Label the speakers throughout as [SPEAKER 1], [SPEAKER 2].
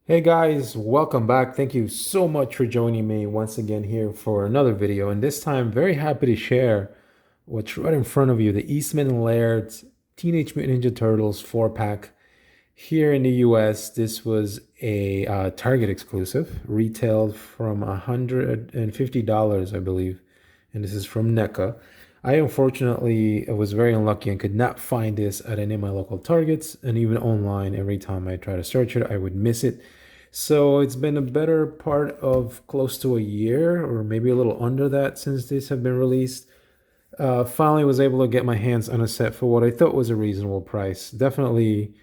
[SPEAKER 1] Hey guys, welcome back. Thank you so much for joining me once again here for another video. And this time, very happy to share what's right in front of you, the Eastman and Laird's Teenage Mutant Ninja Turtles 4-pack. Here in the US, this was a Target exclusive, retailed from $150, I believe. And this is from NECA. I unfortunately was very unlucky and could not find this at any of my local Targets, and even online, every time I try to search it, I would miss it. So it's been a better part of close to a year, or maybe a little under that, since these have been released. Finally was able to get my hands on a set for what I thought was a reasonable price. Definitely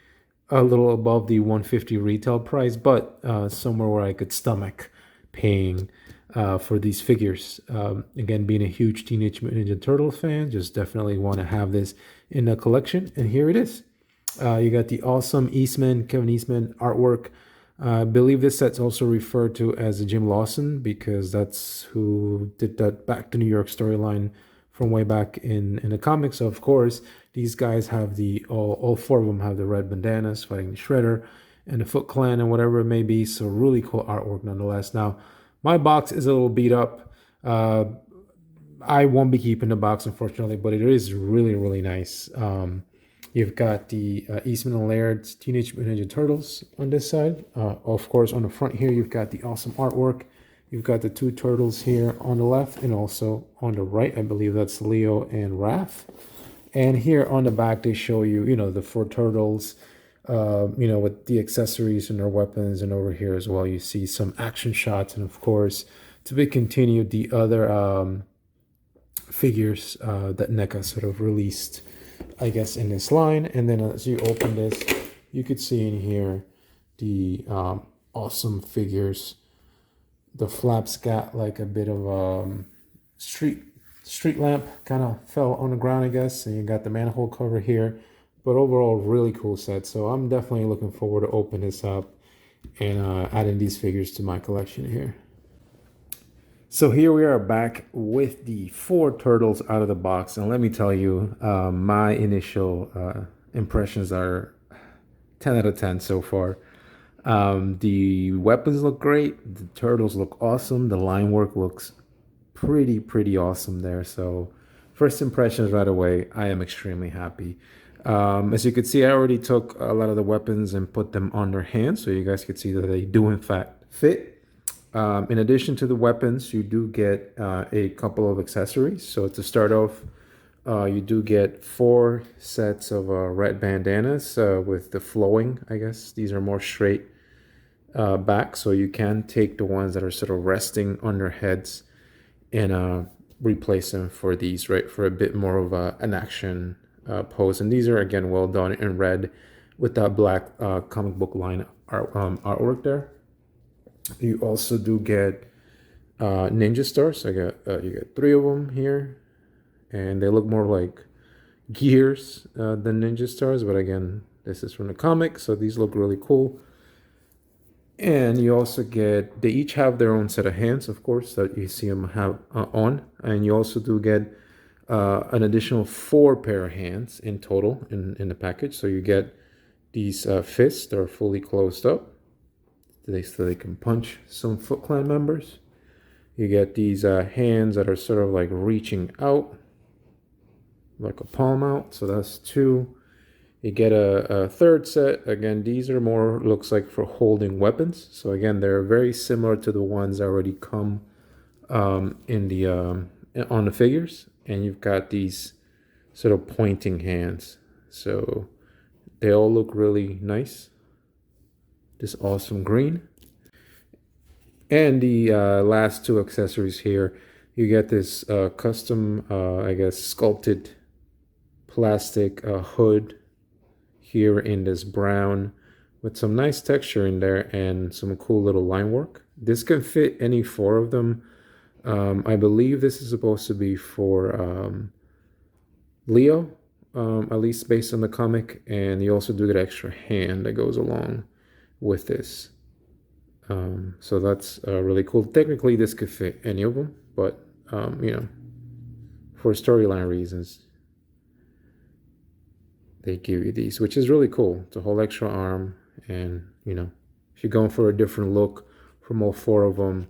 [SPEAKER 1] a little above the 150 retail price, but somewhere where I could stomach paying for these figures. Again, being a huge Teenage Mutant Ninja Turtle fan, just definitely want to have this in the collection. And here it is. You got the awesome Kevin Eastman artwork. I believe this set's also referred to as Jim Lawson because that's who did that Back to New York storyline from way back in the comics. So of course, these guys have all four of them have the red bandanas fighting the Shredder and the Foot Clan and whatever it may be. So really cool artwork nonetheless. Now, my box is a little beat up. I won't be keeping the box, unfortunately, but it is really, really nice. You've got the Eastman and Laird's Teenage Mutant Ninja Turtles on this side. Of course, on the front here, you've got the awesome artwork. You've got the two turtles here on the left and also on the right. I believe that's Leo and Raph. And here on the back, they show you, the four turtles, with the accessories and their weapons. And over here as well, you see some action shots. And of course, to be continued, the other figures that NECA sort of released, I guess, in this line. And then as you open this, you could see in here the awesome figures. The flaps got like a bit of street lamp, kind of fell on the ground, I guess. And you got the manhole cover here. But overall, really cool set. So I'm definitely looking forward to open this up and adding these figures to my collection here. So here we are back with the four turtles out of the box. And let me tell you, my initial impressions are 10 out of 10 so far. The weapons look great. The turtles look awesome. The line work looks pretty awesome there. So first impressions right away, I am extremely happy. As you can see, I already took a lot of the weapons and put them on their hands. So you guys can see that they do in fact fit. In addition to the weapons, you do get a couple of accessories. So to start off, you do get 4 sets of red bandanas with the flowing, I guess. These are more straight back, so you can take the ones that are sort of resting on their heads and replace them for these, right, for a bit more of an action pose. And these are, again, well done in red with that black comic book line artwork there. You also do get ninja stars. You get 3 of them here, and they look more like gears than ninja stars. But again, this is from the comic, so these look really cool. And you also get, they each have their own set of hands, of course, that you see them have on. And you also do get an additional 4 pair of hands in total in the package. So you get these fists that are fully closed up. So they can punch some Foot Clan members. You get these hands that are sort of like reaching out, like a palm out. So that's 2. You get a third set. Again, these are more, looks like, for holding weapons. So again, they're very similar to the ones that already come in the on the figures. And you've got these sort of pointing hands. So they all look really nice. This awesome green. And the last 2 accessories here, you get this custom, I guess, sculpted plastic hood here in this brown with some nice texture in there and some cool little line work. This can fit any 4 of them. I believe this is supposed to be for Leo, at least based on the comic. And you also do get extra hand that goes along with this. So that's really cool. Technically, this could fit any of them, but, for storyline reasons, they give you these, which is really cool. It's a whole extra arm and, if you're going for a different look from all four of them,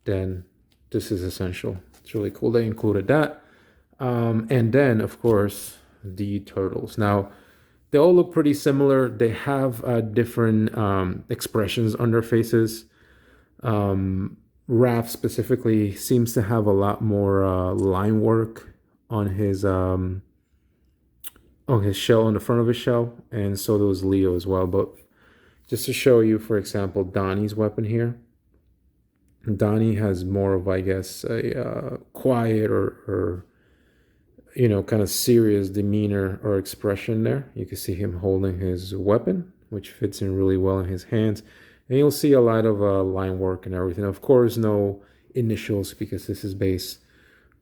[SPEAKER 1] then this is essential. It's really cool they included that. And then, of course, the turtles. Now, they all look pretty similar. They have different expressions on their faces. Raph specifically seems to have a lot more line work on his shell, on the front of his shell, and so does Leo as well. But just to show you, for example, Donnie's weapon here. Donnie has more of, I guess, a quiet or you know, kind of serious demeanor or expression there. You can see him holding his weapon, which fits in really well in his hands. And you'll see a lot of line work and everything. Of course, no initials because this is based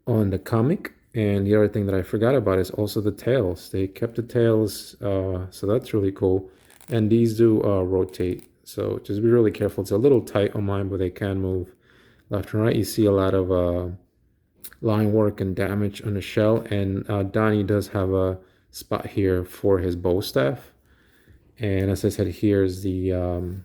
[SPEAKER 1] on the comic. And the other thing that I forgot about is also the tails. They kept the tails, so that's really cool. And these do rotate, so just be really careful. It's a little tight on mine, but they can move left and right. You see a lot of line work and damage on the shell. And Donnie does have a spot here for his bow staff. And as I said, here's the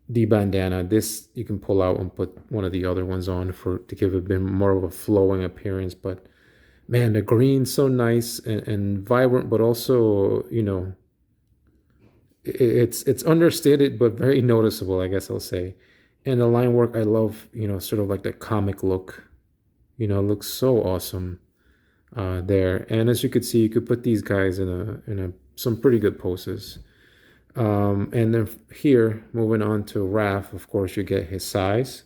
[SPEAKER 1] bandana. This you can pull out and put one of the other ones on to give a bit more of a flowing appearance. But man, the green's so nice and vibrant, but also, you know, it's understated but very noticeable, I guess I'll say. And the line work, I love, you know, sort of like the comic look. You know, it looks so awesome there. And as you could see, you could put these guys in some pretty good poses. And then here, moving on to Raph, of course, you get his size.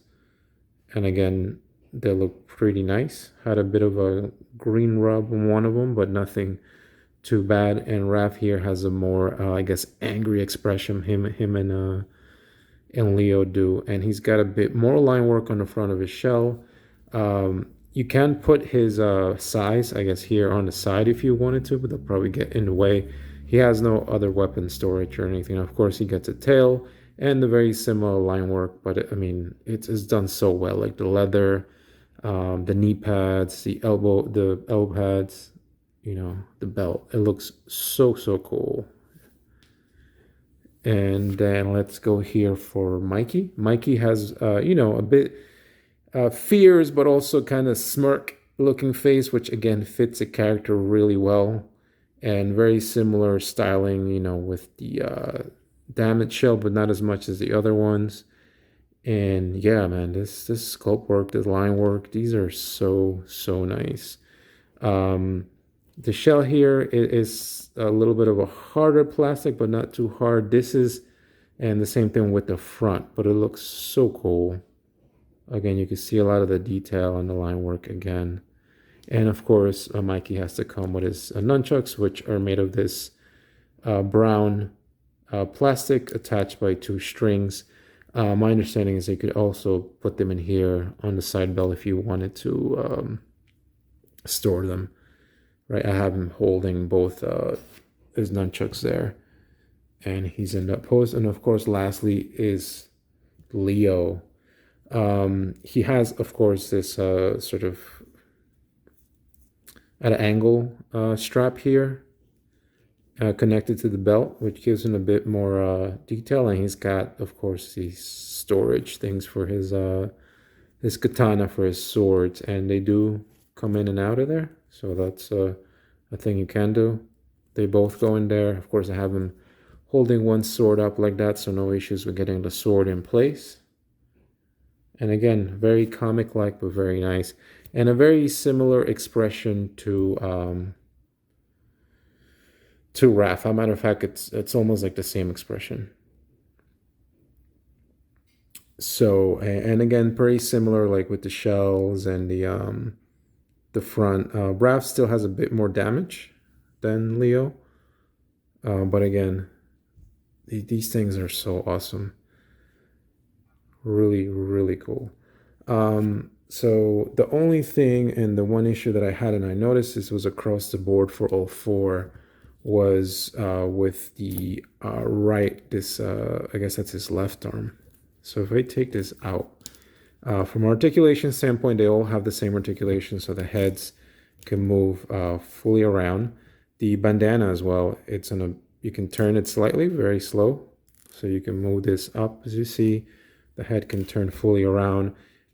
[SPEAKER 1] And again, they look pretty nice. Had a bit of a green rub on one of them, but nothing too bad. And Raph here has a more, I guess, angry expression. Him and Leo do. And he's got a bit more line work on the front of his shell. You can put his size, I guess, here on the side if you wanted to, but they'll probably get in the way. He has no other weapon storage or anything. Of course, he gets a tail and the very similar line work, but I mean, it's done so well. Like the leather, the knee pads, the elbow pads, you know, the belt. It looks so cool. And then let's go here for Mikey. Mikey has, you know, a bit fears, but also kind of smirk looking face, which again fits the character really well. And very similar styling, you know, with the damage shell, but not as much as the other ones. And yeah, man, this sculpt work, this line work, these are so nice. The shell here is a little bit of a harder plastic, but not too hard. And the same thing with the front, but it looks so cool. Again, you can see a lot of the detail on the line work again. And of course, Mikey has to come with his nunchucks, which are made of this brown plastic attached by 2 strings. My understanding is they could also put them in here on the side belt if you wanted to store them. Right, I have him holding both his nunchucks there, and he's in that pose. And of course, lastly is Leo. He has, of course, this sort of at an angle strap here connected to the belt, which gives him a bit more detail. And he's got, of course, these storage things for his katana, for his swords, and they do come in and out of there. So that's a thing you can do. They both go in there. Of course, I have him holding one sword up like that, so no issues with getting the sword in place. And again, very comic-like, but very nice. And a very similar expression to Raph. As a matter of fact, it's almost like the same expression. So, and again, pretty similar, like with the shells and the front. Raph still has a bit more damage than Leo. But again, these things are so awesome. Really cool. So the only thing and the one issue that I had, and I noticed this was across the board for all 4, was with the right, I guess that's his left arm. So if I take this out, from an articulation standpoint, they all have the same articulation, so the heads can move fully around. The bandana as well, you can turn it slightly, very slow, So you can move this up. As you see, the head can turn fully around,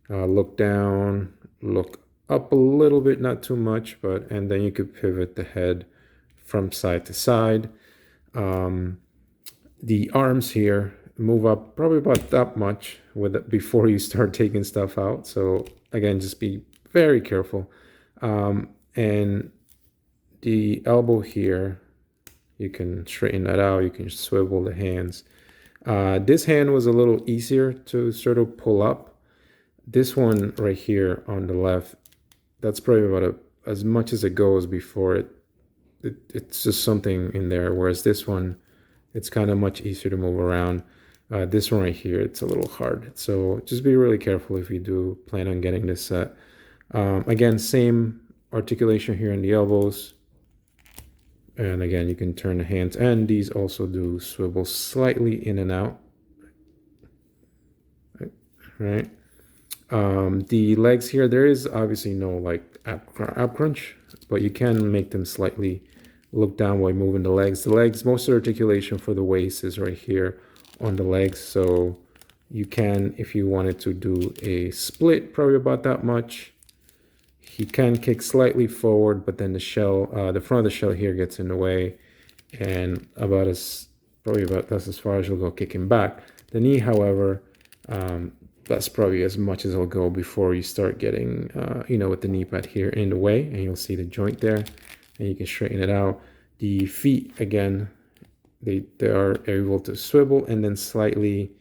[SPEAKER 1] look down, look up a little bit, not too much, and then you could pivot the head from side to side. The arms here move up probably about that much with it before you start taking stuff out. So again, just be very careful. And the elbow here, you can straighten that out. You can swivel the hands. This hand was a little easier to sort of pull up. This one right here on the left, that's probably about as much as it goes before it's just something in there. Whereas this one, it's kind of much easier to move around. This one right here, it's a little hard. So just be really careful if you do plan on getting this set. Again, same articulation here in the elbows. And again, you can turn the hands, and these also do swivel slightly in and out. Right. The legs here, there is obviously no like ab crunch, but you can make them slightly look down while moving the legs. The legs, most of the articulation for the waist is right here on the legs. So you can, if you wanted to do a split, probably about that much. He can kick slightly forward, but then the shell, the front of the shell here gets in the way, and probably about that's as far as you'll go kicking back. The knee, however, that's probably as much as it'll go before you start getting, with the knee pad here in the way, and you'll see the joint there, and you can straighten it out. The feet, again, they are able to swivel and then slightly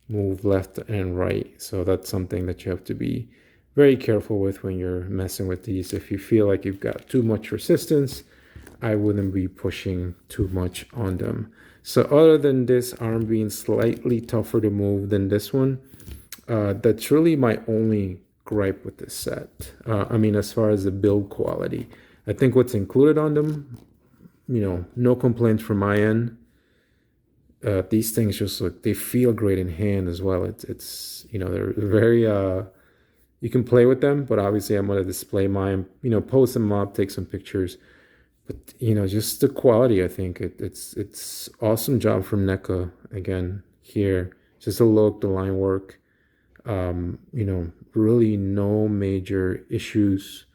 [SPEAKER 1] move left and right. So that's something that you have to be very careful with when you're messing with these. If you feel like you've got too much resistance, I wouldn't be pushing too much on them. So other than this arm being slightly tougher to move than this one, that's really my only gripe with this set. I mean, as far as the build quality, I think what's included on them, no complaints from my end. These things just look, they feel great in hand as well. It's they're very, you can play with them, but obviously I'm going to display mine, post them up, take some pictures. But, just the quality, I think it's awesome job from NECA again here. Just the look, the line work, really no major issues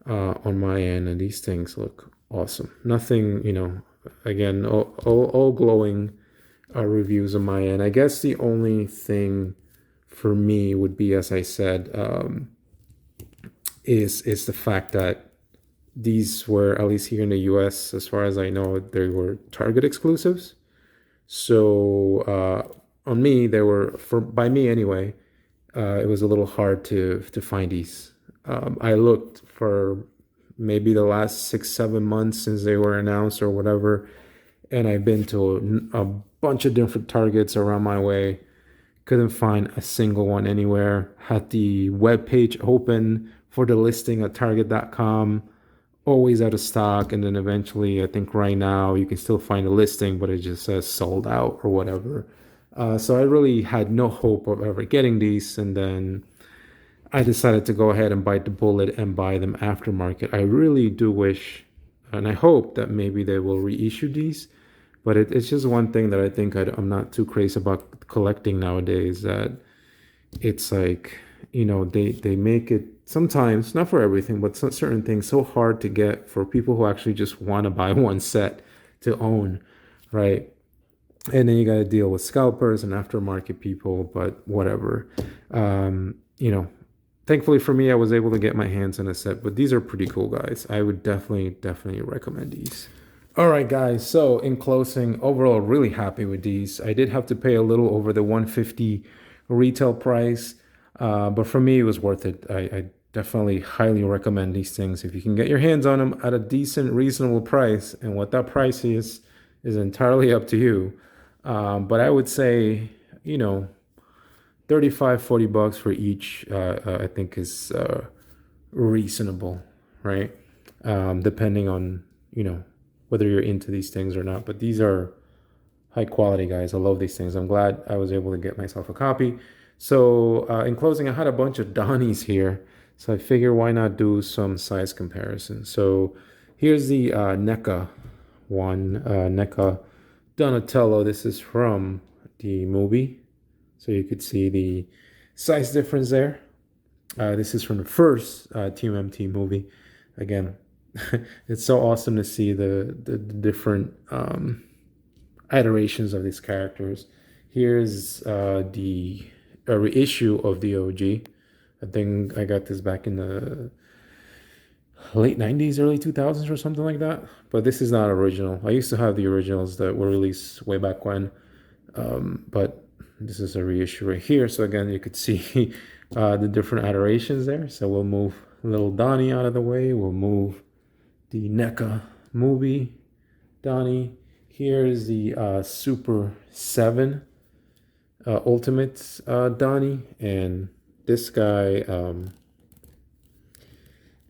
[SPEAKER 1] on my end. And these things look awesome. Nothing, again, all glowing reviews on my end. I guess the only thing for me would be, as I said, is the fact that these were, at least here in the US, as far as I know, they were Target exclusives. So on me, they were, by me anyway, it was a little hard to find these. I looked for maybe the last 6-7 months since they were announced or whatever, and I've been to a bunch of different Targets around my way. Couldn't find a single one anywhere. Had the web page open for the listing at target.com, always out of stock. And then eventually, I think right now you can still find a listing, but it just says sold out or whatever. So I really had no hope of ever getting these. And then I decided to go ahead and bite the bullet and buy them aftermarket. I really do wish, and I hope that maybe they will reissue these. But it's just one thing that I think I'm not too crazy about collecting nowadays, that it's like, they make it sometimes, not for everything, but certain things so hard to get for people who actually just want to buy one set to own, right? And then you got to deal with scalpers and aftermarket people, but whatever. Thankfully for me, I was able to get my hands on a set, but these are pretty cool, guys. I would definitely recommend these. All right, guys. So in closing, overall, really happy with these. I did have to pay a little over the $150 retail price, but for me, it was worth it. I definitely highly recommend these things. If you can get your hands on them at a decent, reasonable price, and what that price is entirely up to you. But I would say, $35-$40 for each, I think is reasonable, right? Depending on, whether you're into these things or not. But these are high quality, guys. I love these things. I'm glad I was able to get myself a copy. So in closing, I had a bunch of Donnies here. So I figure why not do some size comparison. So here's the NECA one, NECA Donatello. This is from the movie. So you could see the size difference there. This is from the first TMNT movie. Again, it's so awesome to see the different iterations of these characters. Here's the reissue of the OG. I think I got this back in the late 90s, early 2000s or something like that. But this is not original. I used to have the originals that were released way back when. But this is a reissue right here. So again, you could see the different iterations there. So we'll move little Donnie out of the way. We'll move the NECA movie Donnie. Here's the Super 7 Ultimate Donnie. And this guy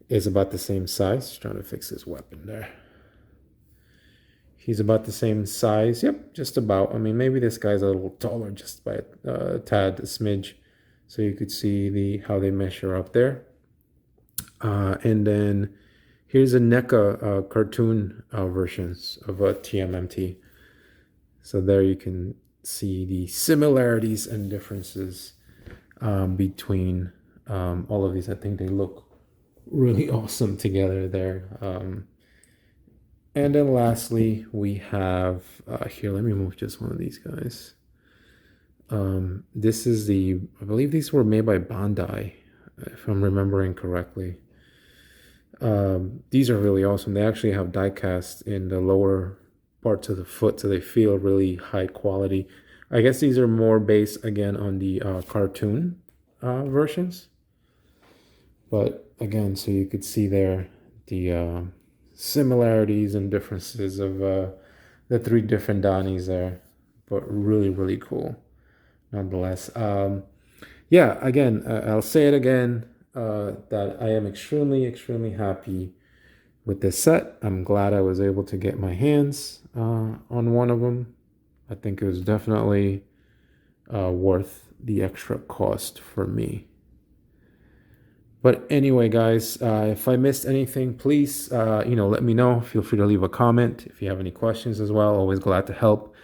[SPEAKER 1] is about the same size. Just trying to fix his weapon there. He's about the same size. Yep, just about. I mean, maybe this guy's a little taller just by a tad, a smidge. So you could see how they measure up there. And then here's a NECA cartoon versions of a TMNT. So there you can see the similarities and differences between all of these. I think they look really awesome together there. And then lastly, we have here, let me move just one of these guys. This is I believe these were made by Bandai, if I'm remembering correctly. These are really awesome. They actually have die cast in the lower parts of the foot, so they feel really high quality. I guess these are more based, again, on the cartoon versions. But again, so you could see there the similarities and differences of the three different Donnies there, but really, really cool nonetheless. Yeah, again, I'll say it again, that I am extremely, extremely happy with this set. I'm glad I was able to get my hands on one of them. I think it was definitely worth the extra cost for me. But anyway, guys, if I missed anything, please, let me know. Feel free to leave a comment. If you have any questions as well, always glad to help.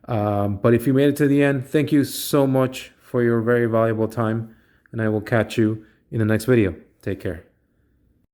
[SPEAKER 1] But if you made it to the end, thank you so much for your very valuable time. And I will catch you in the next video. Take care.